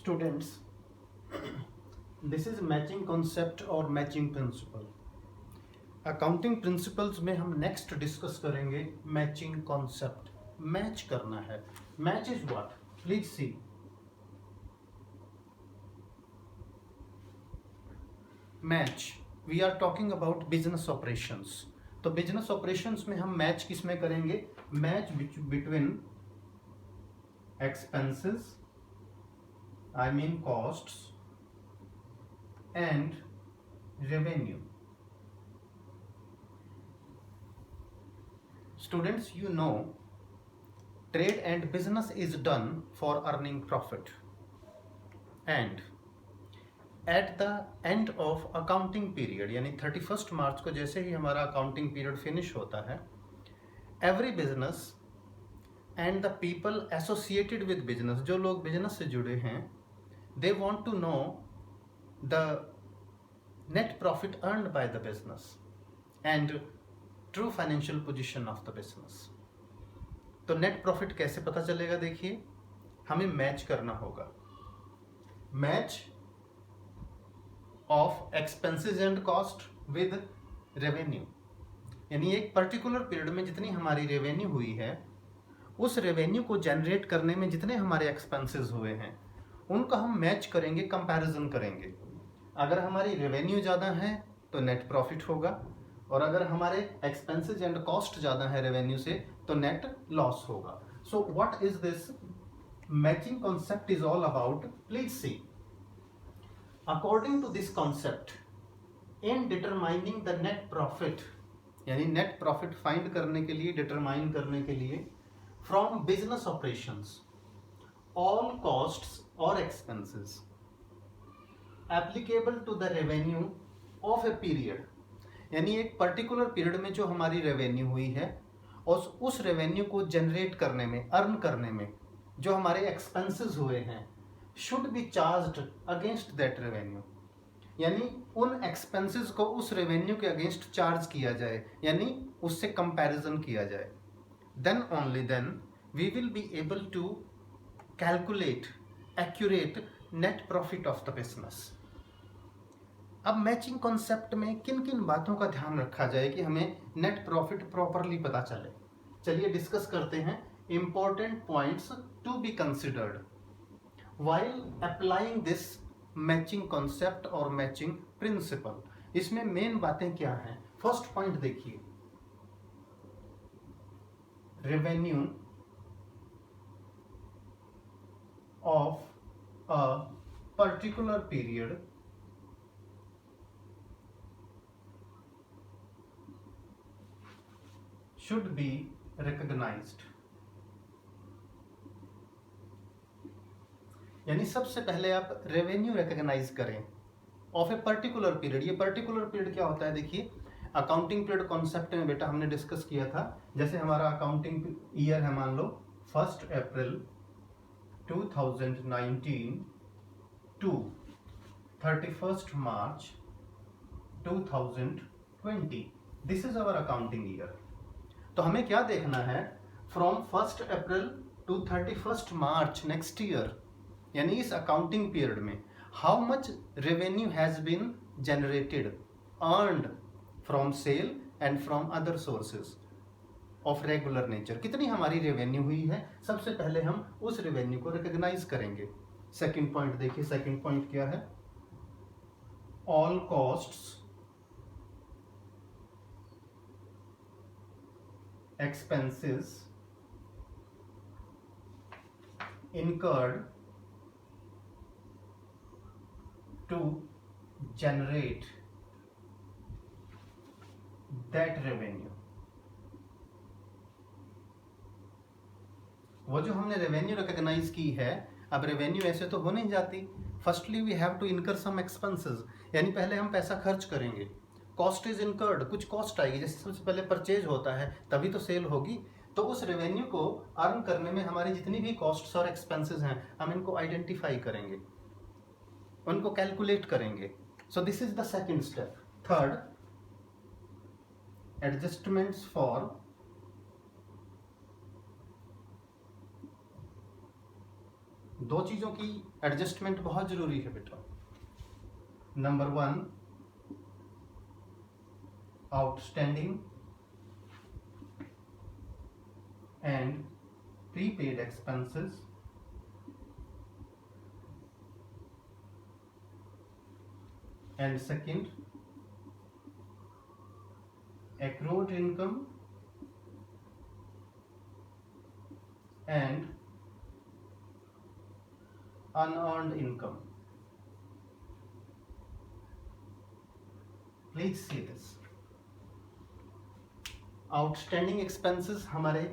Students, this is matching concept और matching principle. Accounting principles में हम नेक्स्ट डिस्कस करेंगे मैचिंग कॉन्सेप्ट। मैच करना है। Match is what? Please see. Match, we are talking about business operations. तो business operations में हम match किस में करेंगे? Match between expenses, I mean costs, and revenue. Students, you know, trade and business is done for earning profit. And at the end of accounting period, यानी 31st मार्च को जैसे ही हमारा अकाउंटिंग पीरियड फिनिश होता है, every business and the people associated with business, जो लोग business से जुड़े हैं, they want to know the net profit earned by the business and true financial position of the business. तो नेट प्रॉफिट कैसे पता चलेगा? देखिए, हमें मैच करना होगा। Match of expenses and cost with revenue, यानी एक पर्टिकुलर पीरियड में जितनी हमारी रेवेन्यू हुई है, उस रेवेन्यू को जनरेट करने में जितने हमारे एक्सपेंसेस हुए हैं, उनका हम मैच करेंगे, कंपैरिजन करेंगे। अगर हमारी रेवेन्यू ज़्यादा है तो नेट प्रॉफिट होगा, और अगर हमारे एक्सपेंसेस एंड कॉस्ट ज़्यादा है रेवेन्यू से तो नेट लॉस होगा। So what is this matching concept is all about? Please see. According to this concept, in determining the net profit, यानी नेट प्रॉफिट फाइंड करने के लिए, डिटरमाइन करने के लिए, from business operations, all costs और expenses applicable to the revenue of a period, यानी एक पर्टिकुलर पीरियड में जो हमारी रेवेन्यू हुई है, और उस रेवेन्यू को जनरेट करने में, अर्न करने में जो हमारे एक्सपेंसेस हुए हैं, should be charged against that revenue, यानी उन एक्सपेंसेस को उस रेवेन्यू के अगेंस्ट चार्ज किया जाए, यानी उससे कंपैरिजन किया जाए। Then only then we will be able to calculate accurate net profit of the business. अब मैचिंग कॉन्सेप्ट में किन किन बातों का ध्यान रखा जाए कि हमें नेट प्रॉफिट प्रॉपरली पता चले? चलिए डिस्कस करते हैं important points to be considered while applying this matching concept और मैचिंग प्रिंसिपल। इसमें मेन बातें क्या हैं? फर्स्ट पॉइंट देखिए, revenue of a particular period should be recognized, यानी सबसे पहले आप रेवेन्यू रिकॉग्नाइज करें ऑफ ए पर्टिकुलर पीरियड। ये पर्टिकुलर पीरियड क्या होता है? देखिए, अकाउंटिंग पीरियड कॉन्सेप्ट में बेटा हमने डिस्कस किया था, जैसे हमारा अकाउंटिंग ईयर है, मान लो 1 April 2019 to 31 March 2020, this is our accounting year. तो हमें क्या देखना है? From 1 April to 31 March next year, यानी इस अकाउंटिंग पीरियड में how much revenue has been generated, earned from sale and from other sources of regular nature. कितनी हमारी रेवेन्यू हुई है, सबसे पहले हम उस रेवेन्यू को रिकॉग्नाइज करेंगे। सेकंड पॉइंट देखिए, सेकंड पॉइंट क्या है? All costs, expenses incurred to generate that revenue। वो जो हमने रेवेन्यू रिकॉग्नाइज की है, अब रेवेन्यू ऐसे तो हो नहीं जाती। फर्स्टली वी हैव टू इनकर सम एक्सपेंसेस, यानी पहले हम पैसा खर्च करेंगे। कॉस्ट इज इनकर्ड, कुछ कॉस्ट आएगी, जैसे सबसे पहले परचेज होता है तभी तो सेल होगी। तो उस रेवेन्यू को अर्न करने में हमारी जितनी भी कॉस्ट्स और एक्सपेंसेस हैं, हम इनको आइडेंटिफाई करेंगे, उनको कैलकुलेट करेंगे। So this is the second step. Third, adjustments for दो चीज़ों की एडजस्टमेंट बहुत ज़रूरी है बेटा। Number 1, outstanding and prepaid expenses and second, accrued income and unearned income. Please see this. Outstanding expenses हमारे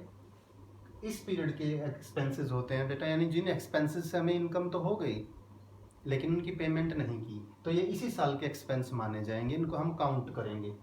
इस पीरियड के एक्सपेंसेस होते हैं बेटा, यानी जिन एक्सपेंसेस से हमें इनकम तो हो गई लेकिन उनकी पेमेंट नहीं की, तो ये इसी साल के एक्सपेंस माने जाएंगे, इनको हम काउंट करेंगे।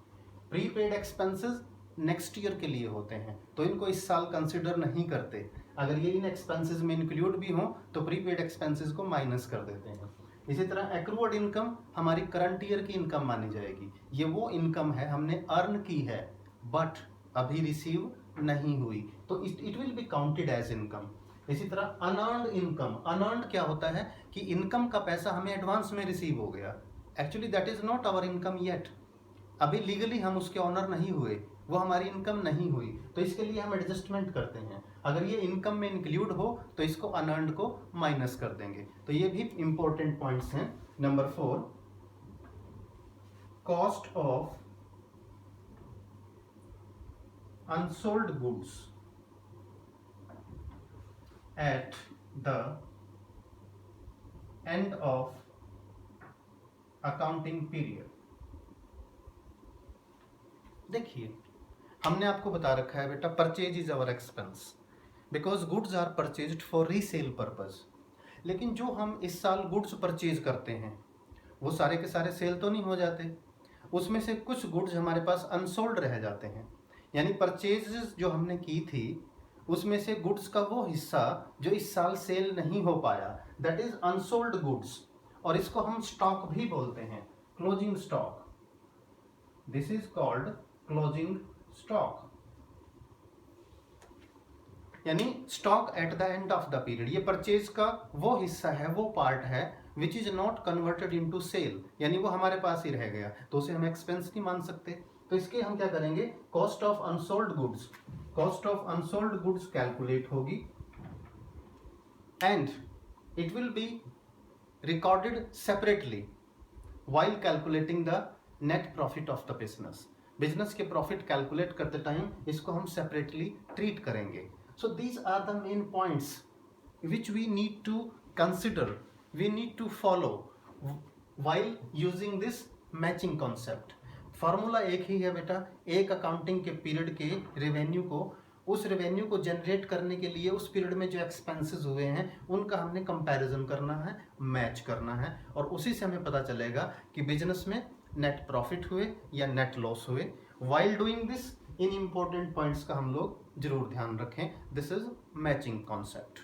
प्रीपेड एक्सपेंसेस नेक्स्ट ईयर के लिए होते हैं तो इनको इस साल कंसिडर नहीं करते। अगर ये इन एक्सपेंसेस में इंक्लूड भी हों तो प्रीपेड एक्सपेंसेस को माइनस कर देते हैं। इसी तरह एक्रूड इनकम हमारी करंट ईयर की इनकम मानी जाएगी। ये वो इनकम है हमने अर्न की है बट अभी रिसीव नहीं हुई, तो it will be counted as income. इसी तरह अनअर्न्ड इनकम, अनअर्न्ड क्या होता है कि इनकम का पैसा हमें एडवांस में रिसीव हो गया, actually that is not our income yet, अभी लीगली हम उसके ऑनर नहीं हुए, वो हमारी इनकम नहीं हुई, तो इसके लिए हम एडजस्टमेंट करते हैं। अगर ये इनकम में इंक्लूड हो तो इसको अनअर्न्ड को माइनस कर देंगे। तो ये भी इंपॉर्टेंट पॉइंट्स हैं। Number 4, cost of unsold goods at the end of accounting period. देखिए, हमने आपको बता रखा है बेटा, purchase is our expense because goods are purchased for resale purpose. लेकिन जो हम इस साल गुड्स परचेज करते हैं वो सारे के सारे सेल तो नहीं हो जाते, उसमें से कुछ गुड्स हमारे पास अनसोल्ड रह जाते हैं, यानी परचेज जो हमने की थी उसमें से गुड्स का वो हिस्सा जो इस साल सेल नहीं हो पाया, दैट इज अनसोल्ड गुड्स, और इसको हम स्टॉक भी बोलते हैं, closing stock. This is called closing stock, यानी stock at the end of the period. ये परचेज का वो हिस्सा है, वो पार्ट है which is not converted into sale, यानी वो हमारे पास ही रह गया, तो उसे हम एक्सपेंस नहीं मान सकते। तो इसके हम क्या करेंगे, cost of unsold goods, cost of unsold goods calculate होगी and it will be recorded separately while calculating the net profit of the business. Business के प्रॉफिट कैलकुलेट करते टाइम इसको हम सेपरेटली ट्रीट करेंगे। So these are the main points which we need to consider, we need to follow while using this matching concept. Formula एक ही है बेटा, एक अकाउंटिंग के पीरियड के रेवेन्यू को, उस रेवेन्यू को जनरेट करने के लिए उस पीरियड में जो एक्सपेंसेस हुए हैं उनका हमने कंपैरिजन करना है, मैच करना है, और उसी से हमें पता चलेगा कि बिजनेस में नेट प्रॉफिट हुए या नेट लॉस हुए। While doing this in important points का हम लोग जरूर ध्यान रखें। This is matching concept.